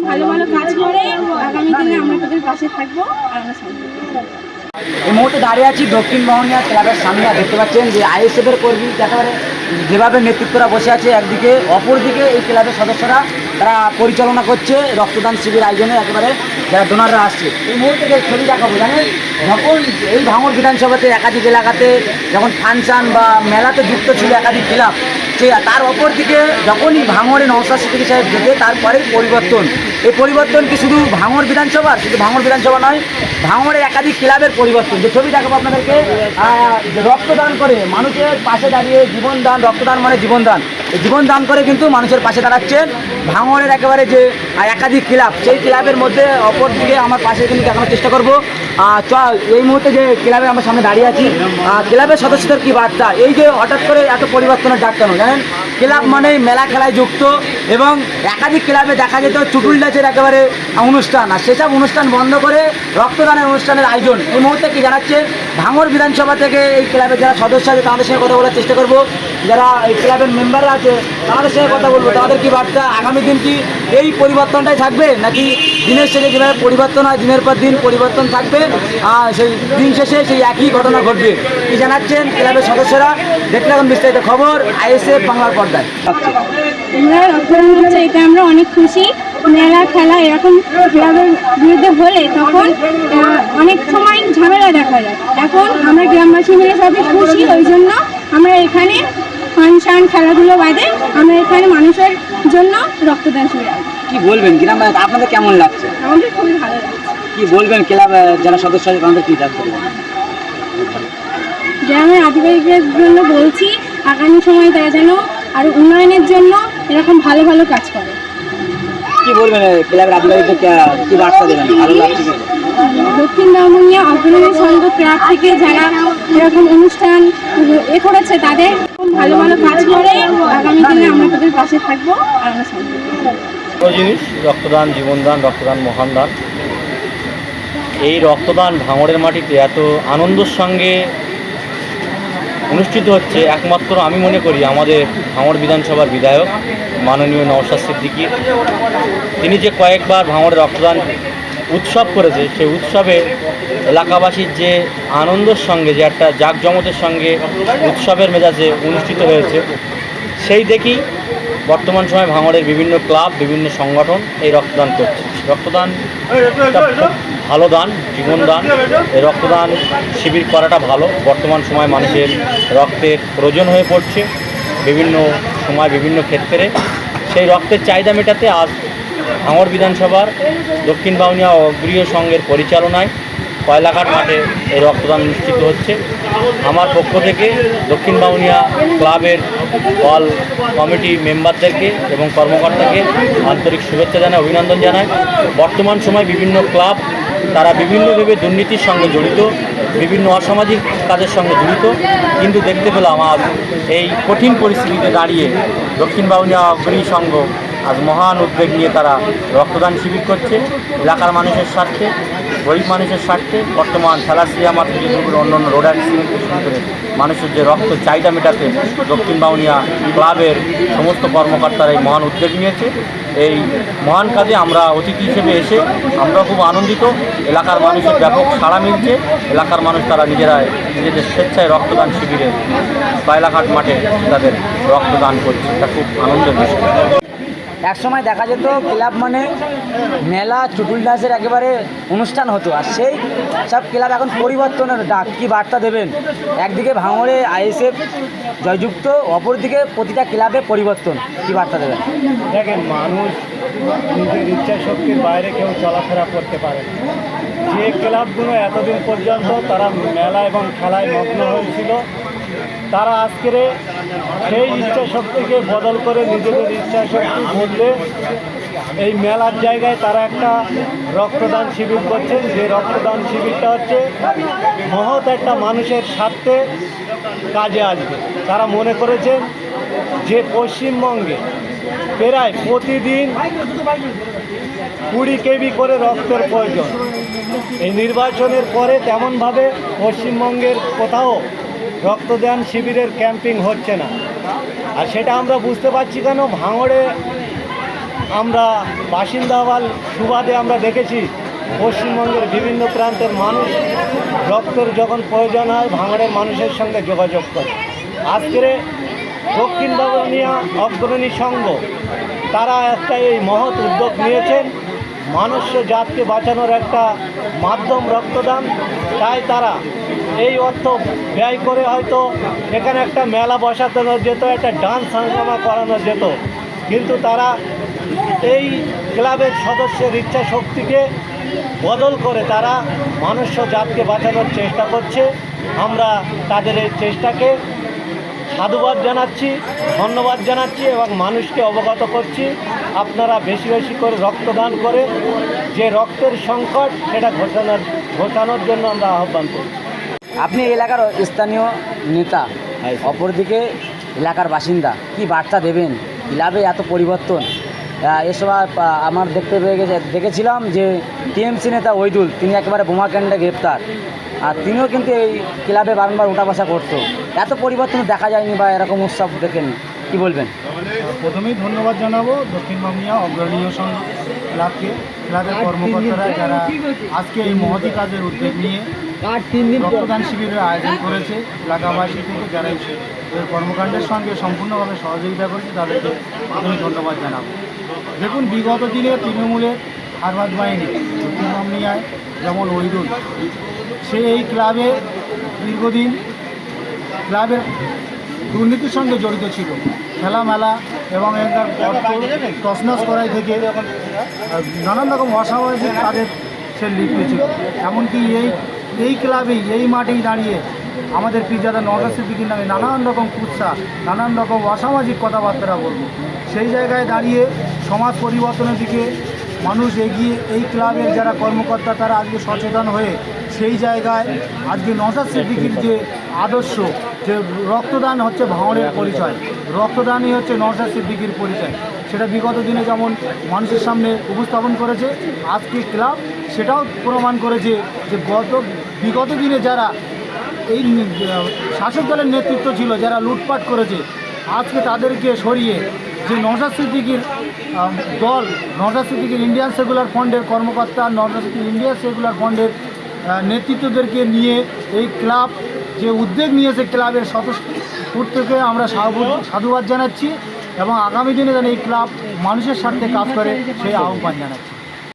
ভালো ভালো কাজ করে। আগামী দিনে আমরা তাদের পাশে থাকবো আর আমরা শান্তি। এই মুহূর্তে দাঁড়িয়ে আছি দক্ষিণ বাউনিয়া ক্লাবের সামনে। দেখতে পাচ্ছেন যে আইএসএফের কর্মী একেবারে যেভাবে নেতৃত্বরা বসে আছে একদিকে, অপরদিকে এই ক্লাবের সদস্যরা তারা পরিচালনা করছে রক্তদান শিবির আয়োজনে। একেবারে যারা ডোনাররা আসছে এই মুহূর্তে যে ছবি দেখাবো, জানেন যখন এই ভাঙড় বিধানসভাতে একাধিক এলাকাতে যখন ফাংশন বা মেলাতে যুক্ত ছিল একাধিক ক্লাব, সে তার অপর দিকে যখনই ভাঙড়ে নওশাদ সিদ্দিকী সাহেব যেতে তারপরেই পরিবর্তন। এই পরিবর্তন কি শুধু ভাঙড় বিধানসভার, শুধু ভাঙড় বিধানসভা নয়, ভাঙড়ের একাধিক ক্লাবের পরিবর্তন। যে ছবি দেখাবো আপনাদেরকে, রক্তদান করে মানুষের পাশে দাঁড়িয়ে জীবনদান, রক্তদান মানে জীবনদান, এই জীবনদান করে কিন্তু মানুষের পাশে দাঁড়াচ্ছেন ভাঙড়ের একেবারে যে একাধিক ক্লাব, সেই ক্লাবের মধ্যে অপর দিকে আমার পাশে কিন্তু দেখানোর চেষ্টা করবো। এই মুহূর্তে যে ক্লাবে আমার সামনে দাঁড়িয়ে আছি, ক্লাবের সদস্যদের কি বার্তা, এই যে হঠাৎ করে এত পরিবর্তনের ডাক কেন? জানেন ক্লাব মানেই মেলা খেলায় যুক্ত, এবং একাধিক ক্লাবে দেখা যেত চুটুল নাচের একেবারে অনুষ্ঠান, আর সেসব অনুষ্ঠান বন্ধ করে রক্তদানের অনুষ্ঠানের আয়োজন। এই মুহূর্তে কি জানাচ্ছে ভাঙড় বিধানসভা থেকে এই ক্লাবের যারা সদস্য আছে তাদের সঙ্গে কথা বলার চেষ্টা করব, যারা এই ক্লাবের মেম্বাররা আছে তাদের সঙ্গে কথা বলবো, তাদের কি বার্তা, আগামী দিন কি এই পরিবর্তনটাই থাকবে নাকি দিনের শেষে যেভাবে পরিবর্তন হয় দিনের পর দিন পরিবর্তন থাকবে, সেই দিন শেষে সেই একই ঘটনা ঘটবে? কি জানাচ্ছেন ক্লাবের সদস্যরা? দেখলে এখন বিস্তারিত খবর আইএসএফ বাংলার পর্দায়। আমরা রক্তদান করছি, এটা আমরা অনেক খুশি। মেলা খেলা এরকম ক্লাবের বিরুদ্ধে হলে তখন অনেক সময় ঝামেলা দেখা যায়। এখন আমরা গ্রামবাসী মিলে সবাই খুশি, ওই জন্য আমরা এখানে ফাংশন খেলাধুলো বাদে আমরা এখানে মানুষের জন্য রক্তদান শিবির। কি বলবেন গ্রাম আপনাদের কেমন লাগছে? আমাদের খুবই ভালো লাগছে। কি বলবেন ক্লাব যারা সদস্য আছে তাদের কি লাগছে? গ্রামের আদিবাসীদের জন্য বলছি, আগামী সময় তারা যেন আরও উন্নয়নের জন্য এরকম ভালো ভালো কাজ করে। কি বলবেন ক্লাবের আদিবাসীদের কি বার্তা দেবেন? ভালো লাগছে দক্ষিণ বাউনিয়া অগ্রণী সংঘ ক্লাব থেকে যারা এরকম অনুষ্ঠান করেছে তাদের ভালো ভালো কাজ করে। আগামী দিনে আমরা তাদের পাশে থাকবো আর আমরা শান্তি। জিনিস রক্তদান, জীবনদান, রক্তদান মহান দান। এই রক্তদান ভাঙড়ের মাটিতে এত আনন্দের সঙ্গে অনুষ্ঠিত হচ্ছে একমাত্র আমি মনে করি আমাদের ভাঙড় বিধানসভার বিধায়ক মাননীয় নওশাদ সিদ্দিকী। তিনি যে কয়েকবার ভাঙড়ে রক্তদান উৎসব করেছে, সেই উৎসবে এলাকাবাসীর যে আনন্দের সঙ্গে, যে একটা জাঁকজমকের সঙ্গে উৎসবের মেজাজে অনুষ্ঠিত হয়েছে, সেই দেখি বর্তমান সময়ে ভাঙড়ের বিভিন্ন ক্লাব, বিভিন্ন সংগঠন এই রক্তদান করছে। রক্তদান ভালো দান, জীবনদান। এই রক্তদান শিবির করাটা ভালো। বর্তমান সময় মানুষের রক্তের প্রয়োজন হয়ে পড়ছে বিভিন্ন সময় বিভিন্ন ক্ষেত্রে। সেই রক্তের চাহিদা মেটাতে আজ ভাঙড় বিধানসভার দক্ষিণ বাউনিয়া অগ্রীয় সংঘের পরিচালনায় কয়লাঘাট মাঠে এই রক্তদান অনুষ্ঠিত হচ্ছে। আমার পক্ষ থেকে দক্ষিণ বাউনিয়া ক্লাবের অল কমিটি মেম্বারদেরকে এবং কর্মকর্তাকে আন্তরিক শুভেচ্ছা জানাই, অভিনন্দন জানাই। বর্তমান সময় বিভিন্ন ক্লাব তারা বিভিন্নভাবে দুর্নীতির সঙ্গে জড়িত, বিভিন্ন অসামাজিক কাজের সঙ্গে জড়িত, কিন্তু দেখতে পেলাম আজ এই কঠিন পরিস্থিতিতে দাঁড়িয়ে দক্ষিণ বাউনিয়া অগ্রণী সংঘ আজ মহান উদ্যোগ নিয়ে তারা রক্তদান শিবির করছে এলাকার মানুষের স্বার্থে, গরিব মানুষের স্বার্থে। বর্তমান থ্যালাসেমিয়া থেকে শুরু করে অন্যান্য রোড অ্যাক্সিডেন্ট শুরু করে মানুষের যে রক্ত চাহিদা মেটাতে দক্ষিণ বাউনিয়া ক্লাবের সমস্ত কর্মকর্তারা এই মহান উদ্যোগ নিয়েছে। এই মহান কাজে আমরা অতিথি হিসেবে এসে আমরা খুব আনন্দিত। এলাকার মানুষের ব্যাপক সাড়া মিলছে। এলাকার মানুষ তারা নিজেদের স্বেচ্ছায় রক্তদান শিবিরে কয়লাঘাট মাঠে তাদের রক্তদান করছে, এটা খুব আনন্দের বিষয়। একসময় দেখা যেত ক্লাব মানে মেলা চুটুল ডান্সের একেবারে অনুষ্ঠান হতো, আর সেই সব ক্লাব এখন পরিবর্তনের ডাক। কি বার্তা দেবেন? একদিকে ভাঙড়ে আইএসএফ জয়যুক্ত, অপরদিকে প্রতিটা ক্লাবে পরিবর্তন, কি বার্তা দেবেন? দেখেন, মানুষ নিজের ইচ্ছা শক্তির বাইরে কেউ চলাফেরা করতে পারে না। যে ক্লাবগুলো এতদিন পর্যন্ত তারা মেলা এবং খেলায় মগ্ন হয়েছিল, তারা আজকের সেই ইচ্ছা শক্তিকে বদল করে নিজেদের ইচ্ছা শক্তি বদলে এই মেলার জায়গায় তারা একটা রক্তদান শিবির করছেন। যে রক্তদান শিবিরটা হচ্ছে মহৎ একটা মানুষের স্বার্থে কাজে আসবে। তারা মনে করেছেন যে পশ্চিমবঙ্গে প্রায় প্রতিদিন 20 কেবি করে রক্তের প্রয়োজন। এই নির্বাচনের পরে তেমনভাবে পশ্চিমবঙ্গের কোথাও রক্তদান শিবিরের ক্যাম্পিং হচ্ছে না। আর সেটা আমরা বুঝতে পারছি কেন, ভাঙড়ে আমরা বাসিন্দা হওয়ার সুবাদে আমরা দেখেছি পশ্চিমবঙ্গের বিভিন্ন প্রান্তের মানুষ রক্তের যখন প্রয়োজন হয় ভাঙড়ের মানুষের সঙ্গে যোগাযোগ করে। আজকের দক্ষিণ বাবুনিয়া অগ্রণী সংঘ তারা একটা এই মহৎ উদ্যোগ নিয়েছেন মানুষ্য জাতকে বাঁচানোর একটা মাধ্যম রক্তদান। তাই তারা এই অর্থ ব্যয় করে হয়তো এখানে একটা মেলা বসানো যেত, একটা ডান্স হাঙ্গামা করানো যেত, কিন্তু তারা এই ক্লাবের সদস্যের ইচ্ছা শক্তিকে বদল করে তারা মানুষ্য জাতকে বাঁচানোর চেষ্টা করছে। আমরা তাদের এই চেষ্টাকে সাধুবাদ জানাচ্ছি, ধন্যবাদ জানাচ্ছি এবং মানুষকে অবগত করছি আপনারা বেশি বেশি করে রক্তদান করে যে রক্তের সংকট সেটা ঘোষানোর জন্য আমরা আহ্বান করছি। আপনি এই এলাকার স্থানীয় নেতা, অপরদিকে এলাকার বাসিন্দা, কি বার্তা দেবেন? ক্লাবে এত পরিবর্তন, এসব আমার দেখেছিলাম যে টিএমসি নেতা ওইদুল তিনি একেবারে বোমাকাণ্ডে গ্রেপ্তার, আর তিনিও কিন্তু এই ক্লাবে বারংবার উঠা বসা করতো। এত পরিবর্তন দেখা যায়নি বা এরকম উৎসব দেখেনি, কি বলবেন? প্রথমেই ধন্যবাদ জানাবো দক্ষিণ বাংলা অগ্রণীয় সংঘ ক্লাবকে, ক্লাবের কর্মকর্তারা যারা আজকে এই মহতি কাজের উদ্যোগ নিয়ে রক্তদান শিবিরের আয়োজন করেছে। এলাকাবাসী থেকে যারা এই কর্মকাণ্ডের সঙ্গে সম্পূর্ণভাবে সহযোগিতা করেছে তাদেরকে প্রথমেই ধন্যবাদ জানাবো। দেখুন, বিগত দিনে তৃণমূলের আরবাজ বাহিনী দক্ষিণ বাংলায় যেমন ওইদুল, সে এই ক্লাবে দীর্ঘদিন ক্লাবের দুর্নীতির সঙ্গে জড়িত ছিল। খেলামেলা এবং এখানকার তছনছ করাই থেকে নানান রকম অসামাজিক কাজের সে লিপ্ত ছিল। এমনকি এই ক্লাবেই, এই মাঠেই দাঁড়িয়ে আমাদের পীরজাদা নওশাদ সিদ্দিকীর নামে নানান রকম কুৎসা, নানান রকম অসামাজিক কথাবার্তা বলব। সেই জায়গায় দাঁড়িয়ে সমাজ পরিবর্তনের দিকে মানুষ এগিয়ে, এই ক্লাবের যারা কর্মকর্তা তারা আজকে সচেতন হয়ে সেই জায়গায় আজকে নওশাদ সিদ্দিকীর যে আদর্শ, যে রক্তদান হচ্ছে ভাঙড়ের পরিচয়, রক্তদানই হচ্ছে নওশাদ সিদ্দিকীর পরিচয়, সেটা বিগত দিনে যেমন মানুষের সামনে উপস্থাপন করেছে, আজকে ক্লাব সেটাও প্রমাণ করেছে যে বিগত দিনে যারা এই শাসক দলের নেতৃত্ব ছিল, যারা লুটপাট করেছে, আজকে তাদেরকে সরিয়ে যে নওশাদ সিদ্দিকীর দল, নওশাদ সিদ্দিকীর ইন্ডিয়ান সেকুলার ফ্রন্টের কর্মকর্তা, নওশাদ সিদ্দিকীর ইন্ডিয়ান সেকুলার ফ্রন্টের নেতৃত্বদেরকে নিয়ে এই ক্লাব যে উদ্যোগ নিয়েছে, ক্লাবের স্বতঃস্ফূর্তকে আমরা সাধুবাদ জানাচ্ছি এবং আগামী দিনে যেন এই ক্লাব মানুষের স্বার্থে কাজ করে সেই আহ্বান জানাচ্ছি।